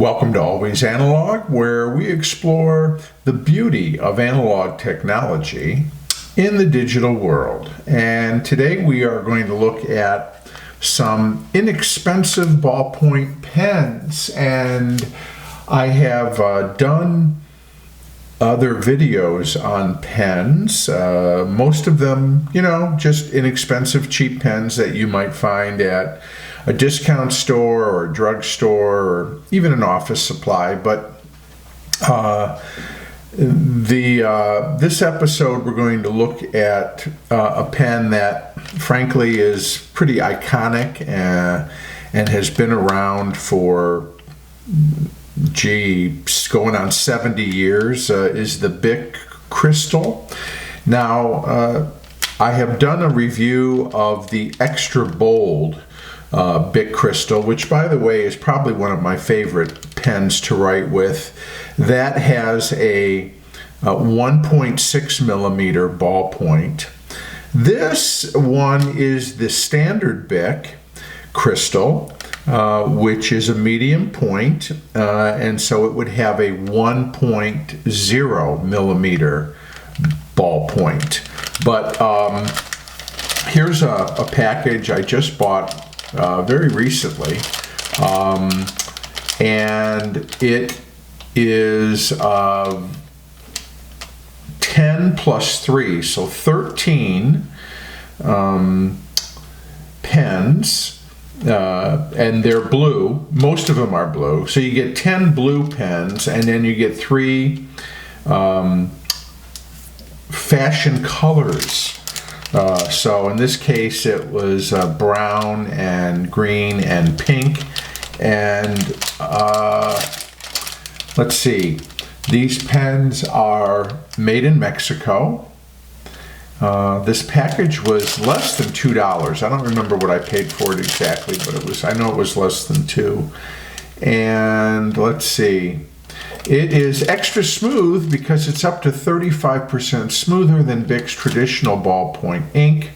Welcome to Always Analog, where we explore the beauty of analog technology in the digital world. And today we are going to look at some inexpensive ballpoint pens. And I have done other videos on pens, most of them, just inexpensive, cheap pens that you might find at a discount store or a drugstore or even an office supply. But this episode we're going to look at a pen that frankly is pretty iconic and has been around for going on 70 years, is the Bic Cristal. Now, I have done a review of the Extra Bold Bic Cristal, which, by the way, is probably one of my favorite pens to write with. That has a 1.6 millimeter ballpoint. This one is the standard Bic Cristal, which is a medium point, and so it would have a 1.0 millimeter ballpoint. But here's a package I just bought very recently, and it is 10 plus 3, so 13 pens. And they're blue. Most of them are blue. So you get 10 blue pens, and then you get 3 fashion colors. So in this case, it was brown and green and pink. And let's see. These pens are made in Mexico. This package was less than $2. I don't remember what I paid for it exactly, but I know it was less than $2. And let's see. It is extra smooth because it's up to 35% smoother than Bic's traditional ballpoint ink.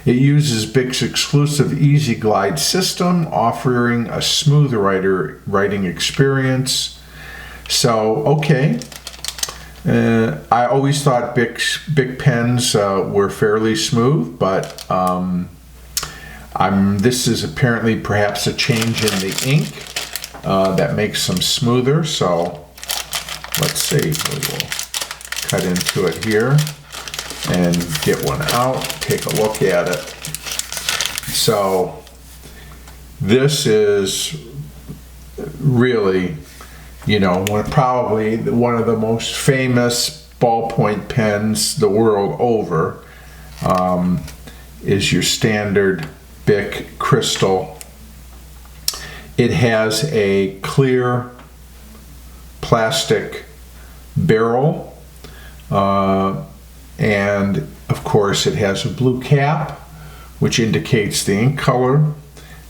It uses Bic's exclusive Easy Glide system, offering a smooth writing experience. So, okay. I always thought Bic pens were fairly smooth, but this is apparently perhaps a change in the ink that makes them smoother. So let's see. We will cut into it here and get one out, take a look at it. So this is really, probably one of the most famous ballpoint pens the world over, is your standard Bic Cristal. It has a clear plastic barrel, and of course it has a blue cap, which indicates the ink color.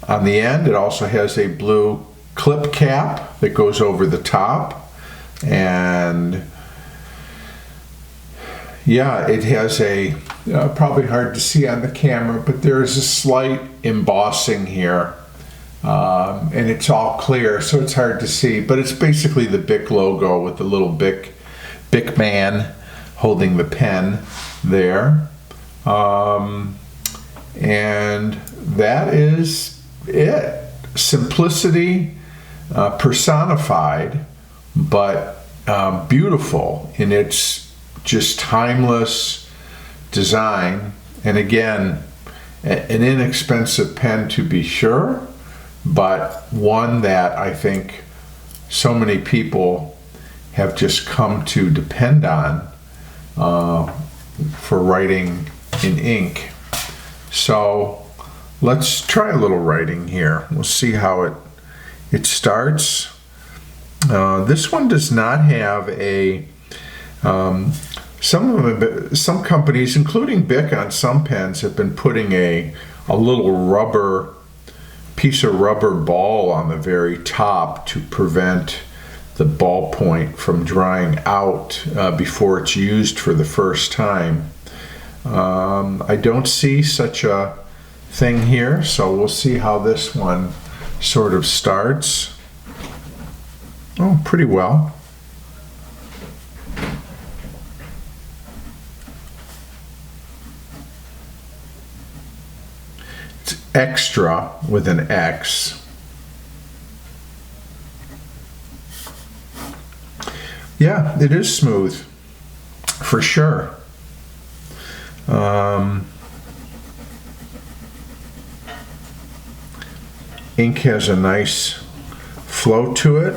On the end, it also has a blue clip cap that goes over the top, and it has a probably hard to see on the camera, but there's a slight embossing here, and it's all clear, so it's hard to see, but it's basically the Bic logo with the little Bic man holding the pen there, and that is it. Simplicity personified, but beautiful in its just timeless design. And again, an inexpensive pen to be sure, but one that I think so many people have just come to depend on for writing in ink. So let's try a little writing here. We'll see how it starts. This one does not have a some companies, including Bic on some pens, have been putting a little piece of rubber ball on the very top to prevent the ballpoint from drying out before it's used for the first time. I don't see such a thing here, so we'll see how this one sort of starts. Oh, pretty well. It's extra with an X. Yeah, it is smooth, for sure. Ink has a nice flow to it.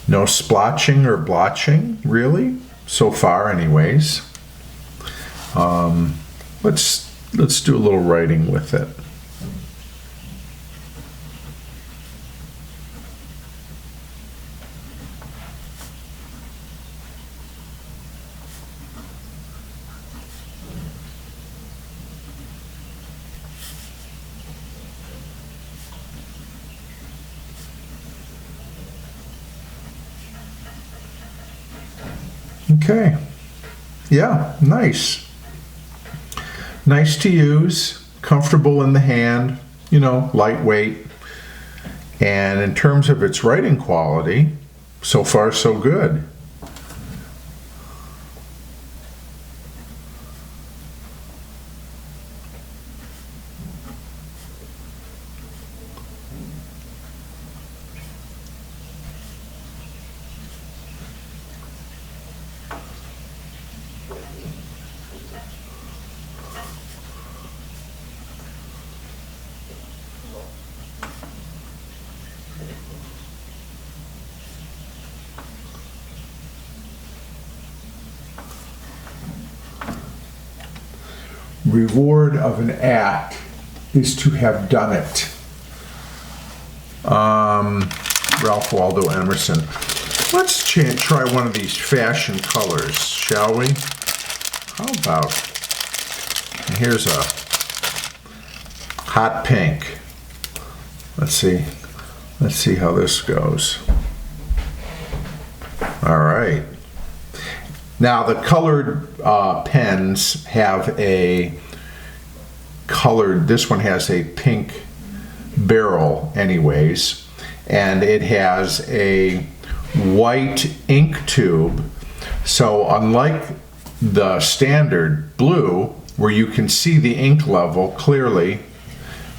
No splotching or blotching, really, so far anyways. Let's do a little writing with it. Okay, yeah, nice. Nice to use, comfortable in the hand, you know, lightweight. And in terms of its writing quality, so far so good. Reward of an act is to have done it. Ralph Waldo Emerson. Let's try one of these fashion colors, shall we? How about, here's a hot pink. Let's see how this goes. All right. Now the colored pens have a colored, this one has a pink barrel anyways, and it has a white ink tube. So unlike the standard blue, where you can see the ink level clearly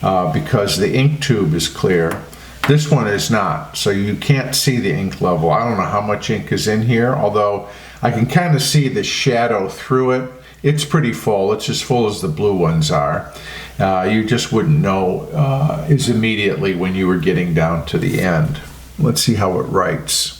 because the ink tube is clear, this one is not. So you can't see the ink level. I don't know how much ink is in here, although I can kind of see the shadow through it. It's pretty full. It's as full as the blue ones are. You just wouldn't know as immediately when you were getting down to the end. Let's see how it writes.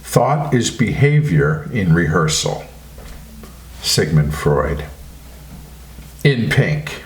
Thought is behavior in rehearsal. Sigmund Freud. In pink.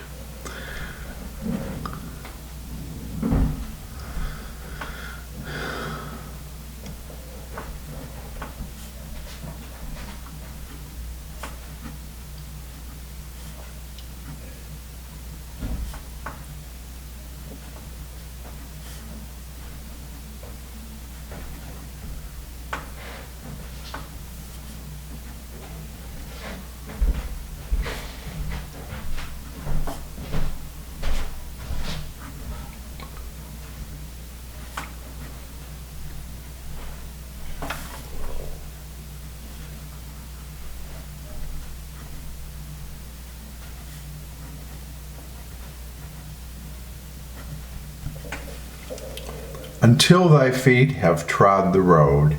Until thy feet have trod the road,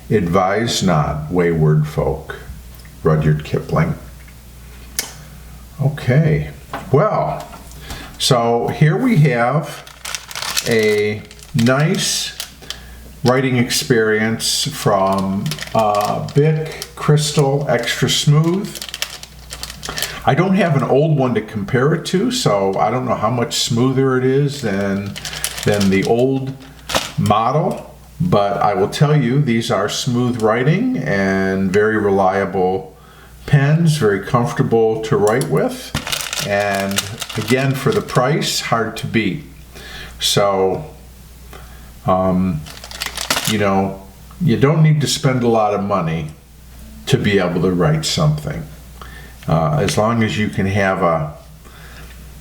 advise not wayward folk. Rudyard Kipling. Okay, well, so here we have a nice writing experience from Bic Cristal Xtra Smooth. I don't have an old one to compare it to, so I don't know how much smoother it is than the old model, But I will tell you, these are smooth writing and very reliable pens, very comfortable to write with. And again, for the price, hard to beat. So, you know, you don't need to spend a lot of money to be able to write something. As long as you can have a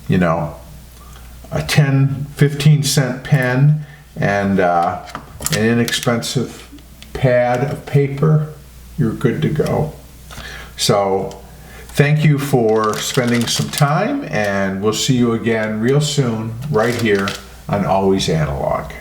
10, 15-cent pen and an inexpensive pad of paper, you're good to go. So thank you for spending some time, and we'll see you again real soon right here on Always Analog.